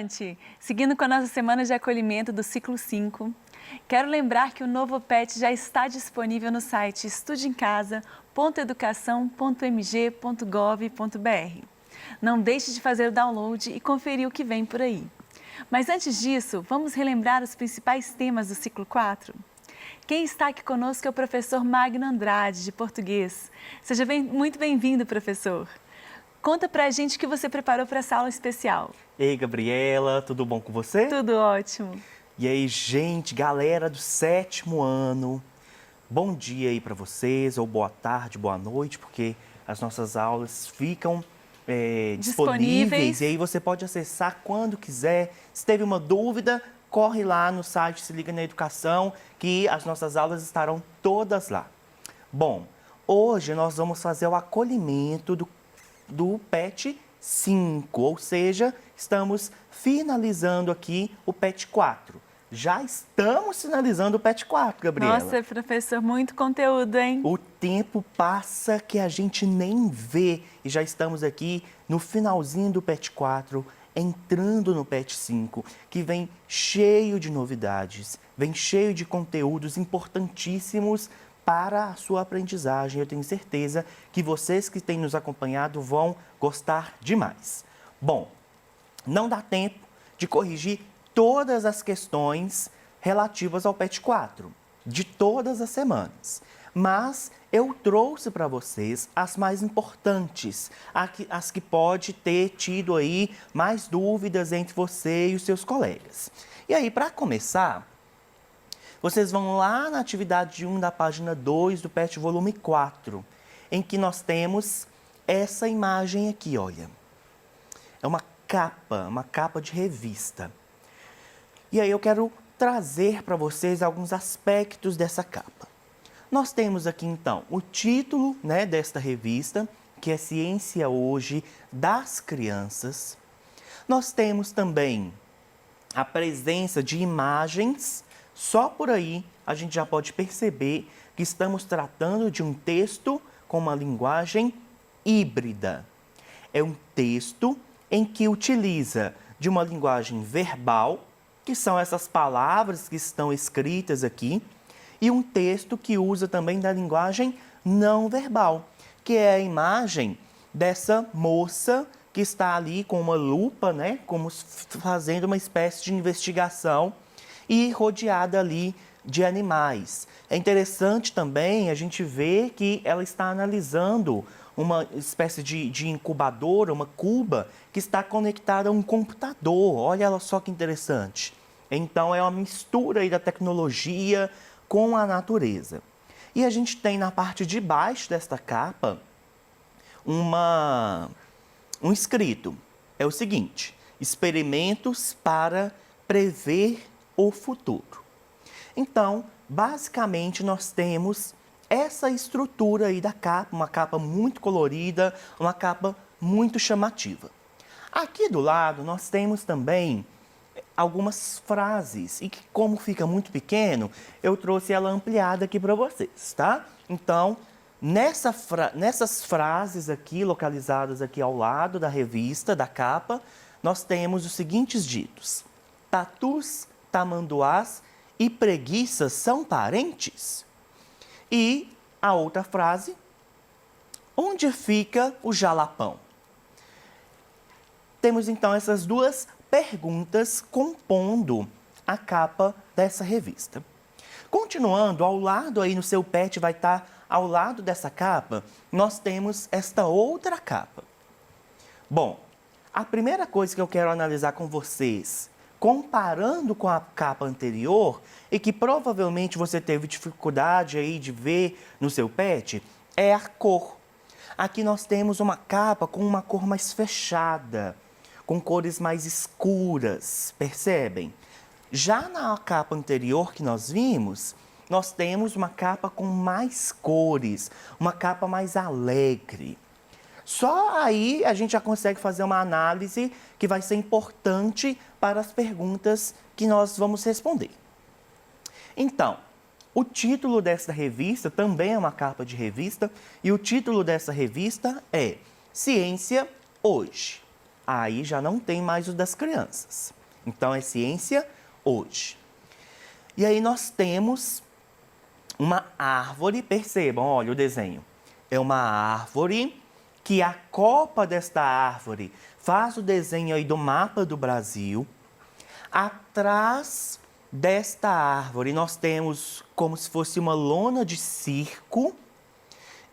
estudante! Seguindo com a nossa semana de acolhimento do ciclo 5, quero lembrar que o novo PET já está disponível no site estudeencasa.educação.mg.gov.br. Não deixe de fazer o download e conferir o que vem por aí. Mas antes disso, vamos relembrar os principais temas do ciclo 4? Quem está aqui conosco é o professor Magno Andrade, de português. Seja muito bem-vindo, professor. Conta pra gente o que você preparou para essa aula especial. Ei, Gabriela, tudo bom com você? Tudo ótimo. E aí, gente, galera do 7º ano, bom dia aí para vocês, ou boa tarde, boa noite, porque as nossas aulas ficam disponíveis e aí você pode acessar quando quiser. Se teve uma dúvida, corre lá no site Se Liga na Educação, que as nossas aulas estarão todas lá. Bom, hoje nós vamos fazer o acolhimento do PET 5, ou seja, estamos finalizando aqui o PET 4. Já estamos finalizando o PET 4, Gabriela. Nossa, professor, muito conteúdo, hein? O tempo passa que a gente nem vê e já estamos aqui no finalzinho do PET 4, entrando no PET 5, que vem cheio de novidades, vem cheio de conteúdos importantíssimos para a sua aprendizagem. Eu tenho certeza que vocês que têm nos acompanhado vão gostar demais. Bom, não dá tempo de corrigir todas as questões relativas ao PET 4, de todas as semanas. Mas eu trouxe para vocês as mais importantes, as que pode ter tido aí mais dúvidas entre você e os seus colegas. E aí, para começar, vocês vão lá na atividade 1 da página 2 do PET volume 4, em que nós temos essa imagem aqui, olha. É uma capa de revista. E aí eu quero trazer para vocês alguns aspectos dessa capa. Nós temos aqui, então, o título, né, desta revista, que é Ciência Hoje das Crianças. Nós temos também a presença de imagens. Só por aí a gente já pode perceber que estamos tratando de um texto com uma linguagem híbrida. É um texto em que utiliza de uma linguagem verbal, que são essas palavras que estão escritas aqui, e um texto que usa também da linguagem não verbal, que é a imagem dessa moça que está ali com uma lupa, né, como fazendo uma espécie de investigação e rodeada ali de animais. É interessante também a gente ver que ela está analisando uma espécie de incubadora, uma cuba, que está conectada a um computador. Olha ela só que interessante. Então, é uma mistura aí da tecnologia com a natureza. E a gente tem na parte de baixo desta capa um escrito. É o seguinte: experimentos para prever o futuro. Então, basicamente, nós temos essa estrutura aí da capa, uma capa muito colorida, uma capa muito chamativa. Aqui do lado, nós temos também algumas frases, e que, como fica muito pequeno, eu trouxe ela ampliada aqui para vocês, tá? Então, nessas frases aqui, localizadas aqui ao lado da revista, da capa, nós temos os seguintes ditos: tatus, tamanduás e preguiças são parentes? E a outra frase: onde fica o jalapão? Temos então essas duas perguntas compondo a capa dessa revista. Continuando, ao lado aí no seu PET vai estar ao lado dessa capa, nós temos esta outra capa. Bom, a primeira coisa que eu quero analisar com vocês, comparando com a capa anterior, e que provavelmente você teve dificuldade aí de ver no seu PET, é a cor. Aqui nós temos uma capa com uma cor mais fechada, com cores mais escuras, percebem? Já na capa anterior que nós vimos, nós temos uma capa com mais cores, uma capa mais alegre. Só aí a gente já consegue fazer uma análise que vai ser importante para as perguntas que nós vamos responder. Então, o título dessa revista também é uma capa de revista, e o título dessa revista é Ciência Hoje. Aí já não tem mais o das crianças. Então, é ciência hoje. E aí nós temos uma árvore, percebam, olha o desenho. É uma árvore que a copa desta árvore faz o desenho aí do mapa do Brasil. Atrás desta árvore nós temos como se fosse uma lona de circo.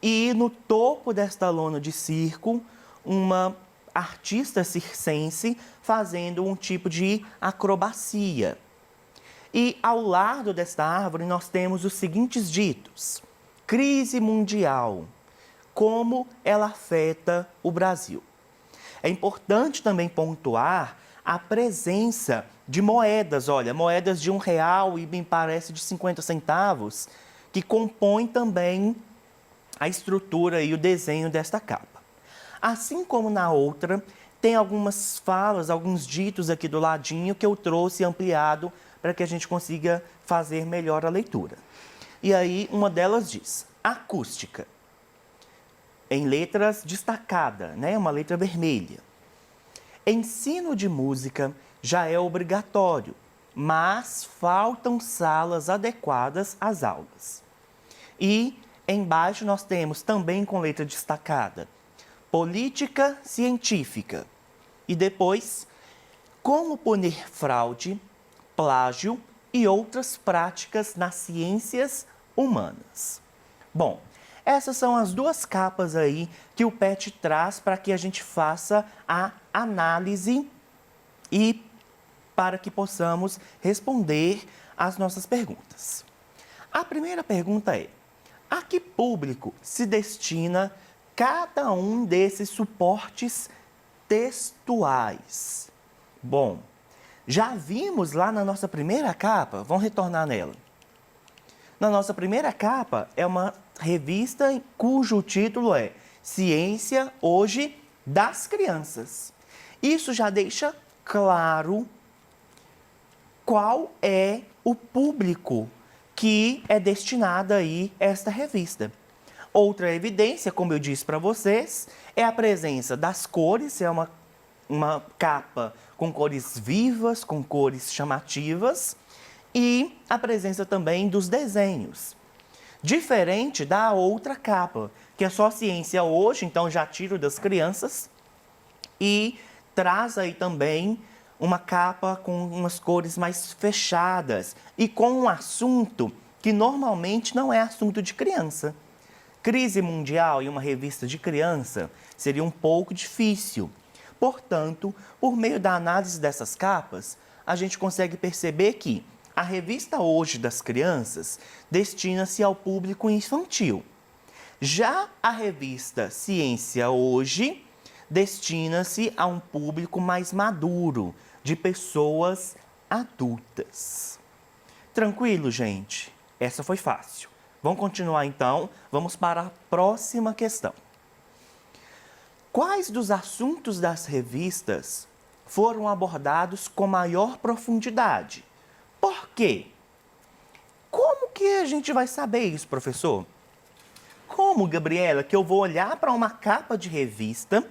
E no topo desta lona de circo, uma artista circense fazendo um tipo de acrobacia. E ao lado desta árvore nós temos os seguintes ditos: crise mundial, como ela afeta o Brasil. É importante também pontuar a presença de moedas, olha, moedas de R$1 e me parece de 50 centavos, que compõem também a estrutura e o desenho desta capa. Assim como na outra, tem algumas falas, alguns ditos aqui do ladinho que eu trouxe ampliado para que a gente consiga fazer melhor a leitura. E aí, uma delas diz: acústica, em letras destacada, né? Uma letra vermelha. Ensino de música já é obrigatório, mas faltam salas adequadas às aulas. E embaixo nós temos também com letra destacada: política científica. E depois, como punir fraude, plágio e outras práticas nas ciências humanas. Bom, essas são as duas capas aí que o PET traz para que a gente faça a análise e para que possamos responder às nossas perguntas. A primeira pergunta é: a que público se destina cada um desses suportes textuais? Bom, já vimos lá na nossa primeira capa, vamos retornar nela. Na nossa primeira capa é uma revista cujo título é Ciência Hoje das Crianças. Isso já deixa claro qual é o público que é destinado aí a esta revista. Outra evidência, como eu disse para vocês, é a presença das cores, é uma capa com cores vivas, com cores chamativas, e a presença também dos desenhos. Diferente da outra capa, que é só Ciência Hoje, então já tiro das crianças, e traz aí também uma capa com umas cores mais fechadas e com um assunto que normalmente não é assunto de criança. Crise mundial em uma revista de criança seria um pouco difícil. Portanto, por meio da análise dessas capas, a gente consegue perceber que a revista Hoje das Crianças destina-se ao público infantil. Já a revista Ciência Hoje destina-se a um público mais maduro, de pessoas adultas. Tranquilo, gente? Essa foi fácil. Vamos continuar então, vamos para a próxima questão. Quais dos assuntos das revistas foram abordados com maior profundidade? Por quê? Como que a gente vai saber isso, professor? Como, Gabriela, que eu vou olhar para uma capa de revista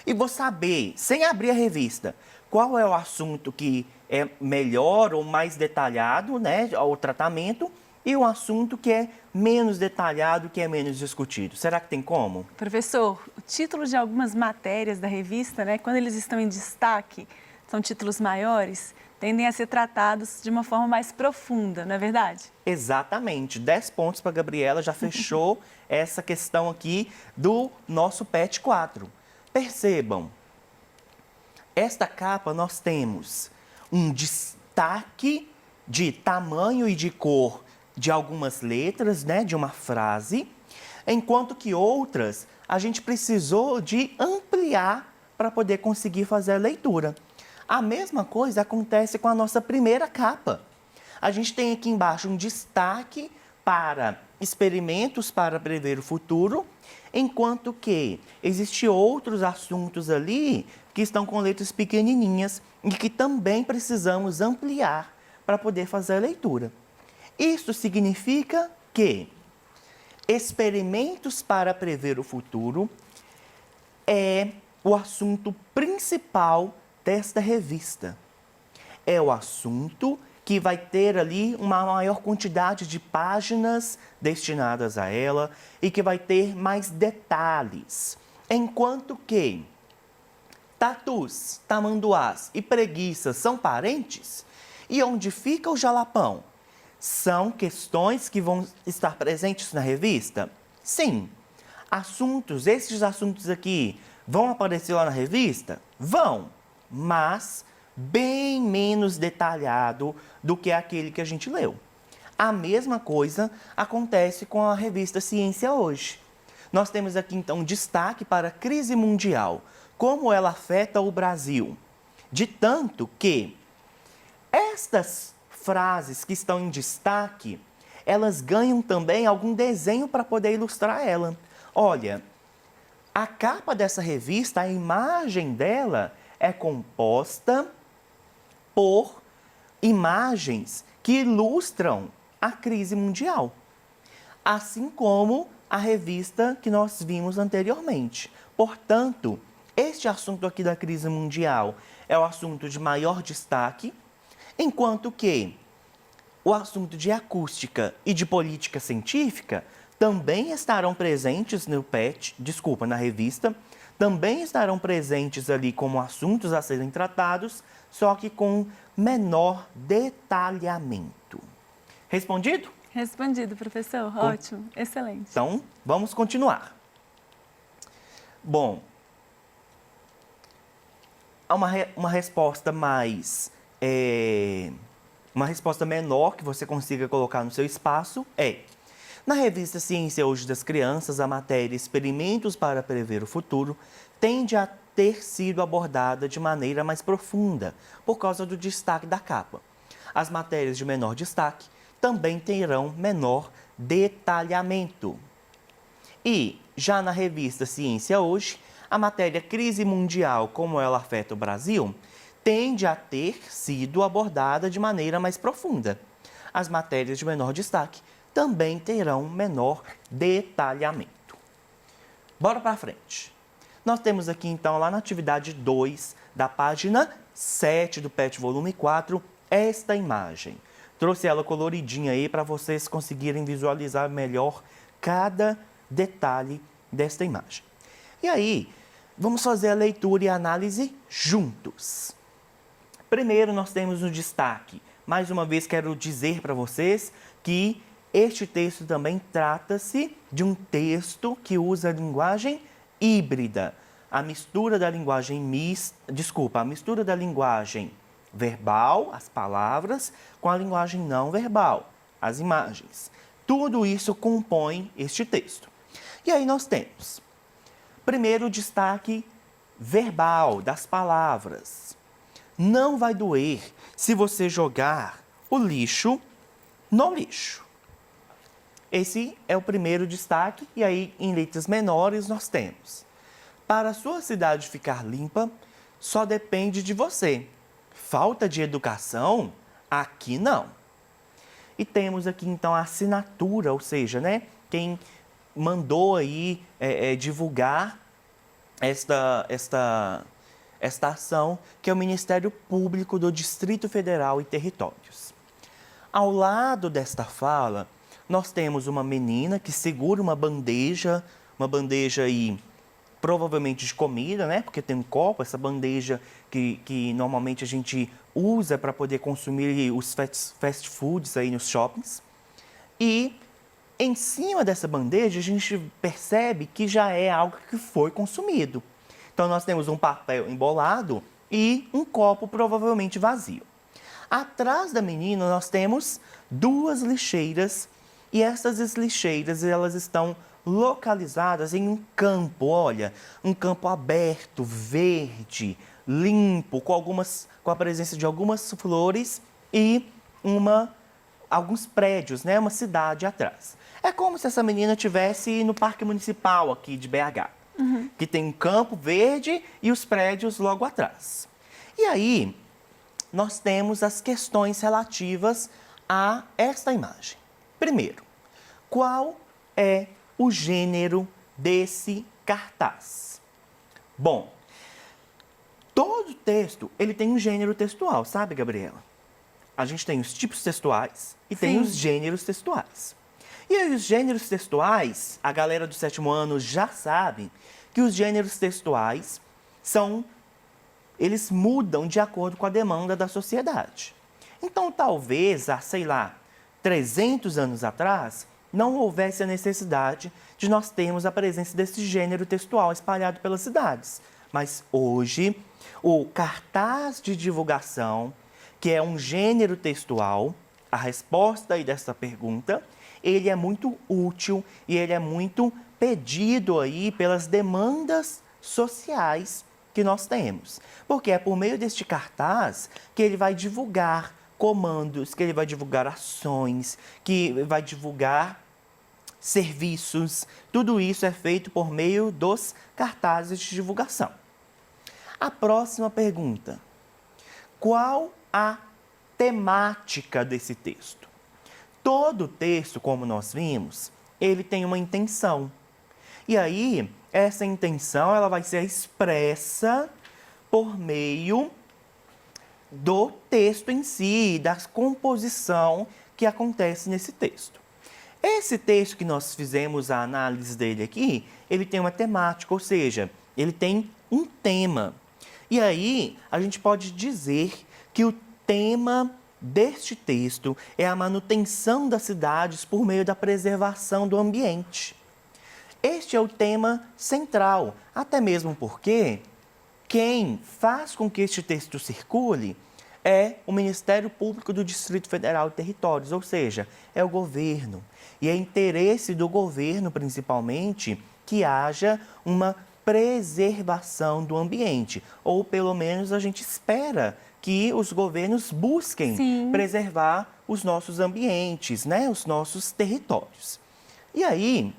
e vou saber, sem abrir a revista, qual é o assunto que é melhor ou mais detalhado, né, o tratamento, e o assunto que é menos detalhado, que é menos discutido? Será que tem como? Professor, o título de algumas matérias da revista, né, quando eles estão em destaque, são títulos maiores, tendem a ser tratados de uma forma mais profunda, não é verdade? Exatamente. 10 pontos para a Gabriela, já fechou essa questão aqui do nosso PET 4. Percebam, esta capa nós temos um destaque de tamanho e de cor de algumas letras, né, de uma frase, enquanto que outras a gente precisou de ampliar para poder conseguir fazer a leitura. A mesma coisa acontece com a nossa primeira capa. A gente tem aqui embaixo um destaque para experimentos para prever o futuro, enquanto que existem outros assuntos ali que estão com letras pequenininhas e que também precisamos ampliar para poder fazer a leitura. Isso significa que experimentos para prever o futuro é o assunto principal desta revista. É o assunto que vai ter ali uma maior quantidade de páginas destinadas a ela e que vai ter mais detalhes. Enquanto que tatus, tamanduás e preguiças são parentes, e onde fica o jalapão? São questões que vão estar presentes na revista? Sim. Esses assuntos aqui vão aparecer lá na revista? Vão, mas bem menos detalhado do que aquele que a gente leu. A mesma coisa acontece com a revista Ciência Hoje. Nós temos aqui então destaque para a crise mundial, como ela afeta o Brasil. De tanto que estas frases que estão em destaque, elas ganham também algum desenho para poder ilustrar ela. Olha, a capa dessa revista, a imagem dela é composta por imagens que ilustram a crise mundial, assim como a revista que nós vimos anteriormente. Portanto, este assunto aqui da crise mundial é o assunto de maior destaque, enquanto que o assunto de acústica e de política científica também estarão presentes na revista, também estarão presentes ali como assuntos a serem tratados, só que com menor detalhamento. Respondido? Respondido, professor. Ótimo, excelente. Então, vamos continuar. Bom, uma resposta uma resposta menor que você consiga colocar no seu espaço é: na revista Ciência Hoje das Crianças, a matéria Experimentos para Prever o Futuro tende a ter sido abordada de maneira mais profunda, por causa do destaque da capa. As matérias de menor destaque também terão menor detalhamento. E, já na revista Ciência Hoje, a matéria Crise Mundial, como ela afeta o Brasil, tende a ter sido abordada de maneira mais profunda. As matérias de menor destaque também terão menor detalhamento. Bora para frente. Nós temos aqui, então, lá na atividade 2, da página 7 do PET volume 4, esta imagem. Trouxe ela coloridinha aí para vocês conseguirem visualizar melhor cada detalhe desta imagem. E aí, vamos fazer a leitura e a análise juntos. Primeiro, nós temos um destaque. Mais uma vez, quero dizer para vocês que este texto também trata-se de um texto que usa a linguagem híbrida. A mistura da linguagem verbal, as palavras, com a linguagem não verbal, as imagens. Tudo isso compõe este texto. E aí nós temos, primeiro, o destaque verbal das palavras. Não vai doer se você jogar o lixo no lixo. Esse é o primeiro destaque, e aí em letras menores nós temos: para a sua cidade ficar limpa, só depende de você. Falta de educação? Aqui não. E temos aqui então a assinatura, ou seja, quem mandou aí divulgar esta ação, que é o Ministério Público do Distrito Federal e Territórios. Ao lado desta fala, nós temos uma menina que segura uma bandeja aí, provavelmente de comida, porque tem um copo, essa bandeja que normalmente a gente usa para poder consumir os fast foods aí nos shoppings. E em cima dessa bandeja a gente percebe que já é algo que foi consumido. Então nós temos um papel embolado e um copo provavelmente vazio. Atrás da menina nós temos duas lixeiras, e essas lixeiras elas estão localizadas em um campo, olha, um campo aberto, verde, limpo, com a presença de algumas flores e alguns prédios, uma cidade atrás. É como se essa menina estivesse no Parque Municipal aqui de BH, que tem um campo verde e os prédios logo atrás. E aí, nós temos as questões relativas a esta imagem. Primeiro, qual é o gênero desse cartaz? Bom, Todo texto, ele tem um gênero textual, sabe, Gabriela? A gente tem os tipos textuais e tem Sim. os gêneros textuais. E aí, os gêneros textuais, a galera do 7º ano já sabe que os gêneros textuais eles mudam de acordo com a demanda da sociedade. Então, talvez, há, sei lá, 300 anos atrás, não houvesse a necessidade de nós termos a presença desse gênero textual espalhado pelas cidades. Mas hoje, o cartaz de divulgação, que é um gênero textual, a resposta aí dessa pergunta, ele é muito útil e ele é muito pedido aí pelas demandas sociais que nós temos. Porque é por meio deste cartaz que ele vai divulgar comandos, que ele vai divulgar ações, que vai divulgar serviços. Tudo isso é feito por meio dos cartazes de divulgação. A próxima pergunta: qual a temática desse texto? Todo texto, como nós vimos, ele tem uma intenção. E aí, essa intenção ela vai ser expressa por meio do texto em si, da composição que acontece nesse texto. Esse texto que nós fizemos a análise dele aqui, ele tem uma temática, ou seja, ele tem um tema. E aí, a gente pode dizer que o tema deste texto é a manutenção das cidades por meio da preservação do ambiente. Este é o tema central, até mesmo porque quem faz com que este texto circule é o Ministério Público do Distrito Federal e Territórios, ou seja, é o governo. E é interesse do governo, principalmente, que haja uma preservação do ambiente, ou pelo menos a gente espera que os governos busquem Sim. preservar os nossos ambientes, né? Os nossos territórios. E aí,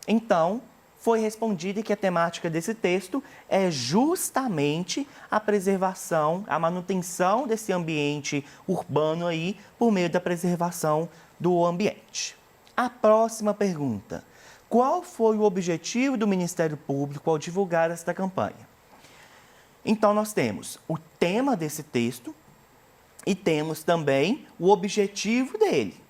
então, foi respondido que a temática desse texto é justamente a preservação, a manutenção desse ambiente urbano aí por meio da preservação do ambiente. A próxima pergunta: qual foi o objetivo do Ministério Público ao divulgar esta campanha? Então, nós temos o tema desse texto e temos também o objetivo dele.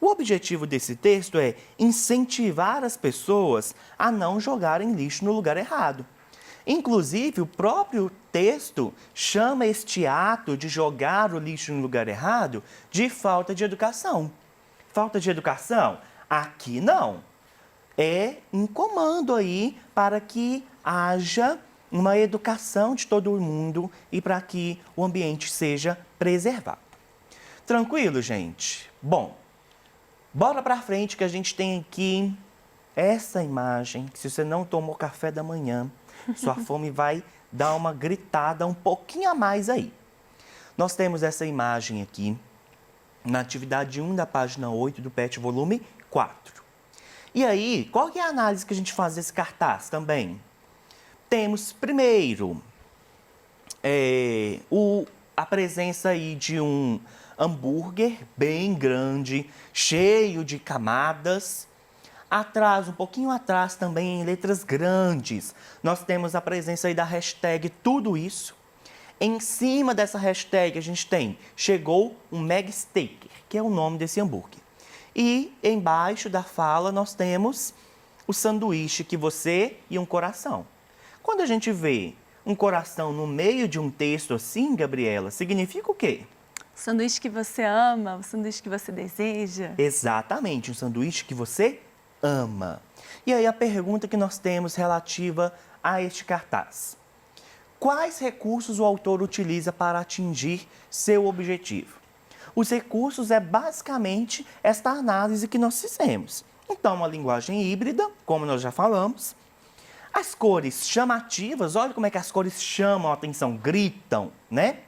O objetivo desse texto é incentivar as pessoas a não jogarem lixo no lugar errado. Inclusive, o próprio texto chama este ato de jogar o lixo no lugar errado de falta de educação. Falta de educação? Aqui não. É um comando aí para que haja uma educação de todo mundo e para que o ambiente seja preservado. Tranquilo, gente? Bom, bora para frente que a gente tem aqui essa imagem, que se você não tomou café da manhã, sua fome vai dar uma gritada um pouquinho a mais aí. Nós temos essa imagem aqui na atividade 1 da página 8 do PET volume 4. E aí, qual que é a análise que a gente faz desse cartaz também? Temos primeiro a presença aí de um hambúrguer bem grande, cheio de camadas. Atrás, um pouquinho atrás também, em letras grandes, nós temos a presença aí da hashtag Tudo Isso. Em cima dessa hashtag a gente tem Chegou um Mega Steaker, que é o nome desse hambúrguer. E embaixo da fala nós temos o sanduíche que você e um coração. Quando a gente vê um coração no meio de um texto assim, Gabriela, significa o quê? O sanduíche que você ama, o sanduíche que você deseja. Exatamente, um sanduíche que você ama. E aí a pergunta que nós temos relativa a este cartaz: quais recursos o autor utiliza para atingir seu objetivo? Os recursos é basicamente esta análise que nós fizemos. Então, uma linguagem híbrida, como nós já falamos. As cores chamativas, olha como é que as cores chamam a atenção, gritam, né?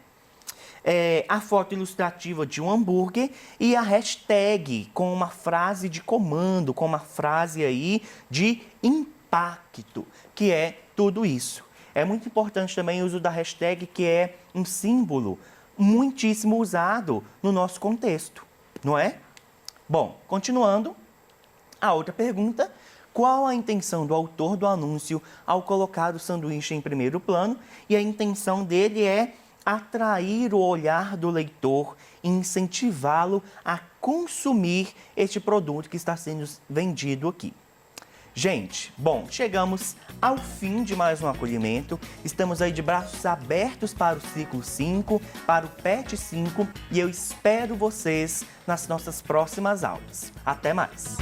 A foto ilustrativa de um hambúrguer e a hashtag com uma frase de comando, com uma frase aí de impacto, que é tudo isso. É muito importante também o uso da hashtag, que é um símbolo muitíssimo usado no nosso contexto, não é? Bom, continuando, a outra pergunta: qual a intenção do autor do anúncio ao colocar o sanduíche em primeiro plano, e a intenção dele é atrair o olhar do leitor e incentivá-lo a consumir este produto que está sendo vendido aqui. Gente, bom, chegamos ao fim de mais um acolhimento. Estamos aí de braços abertos para o ciclo 5, para o PET 5, e eu espero vocês nas nossas próximas aulas. Até mais!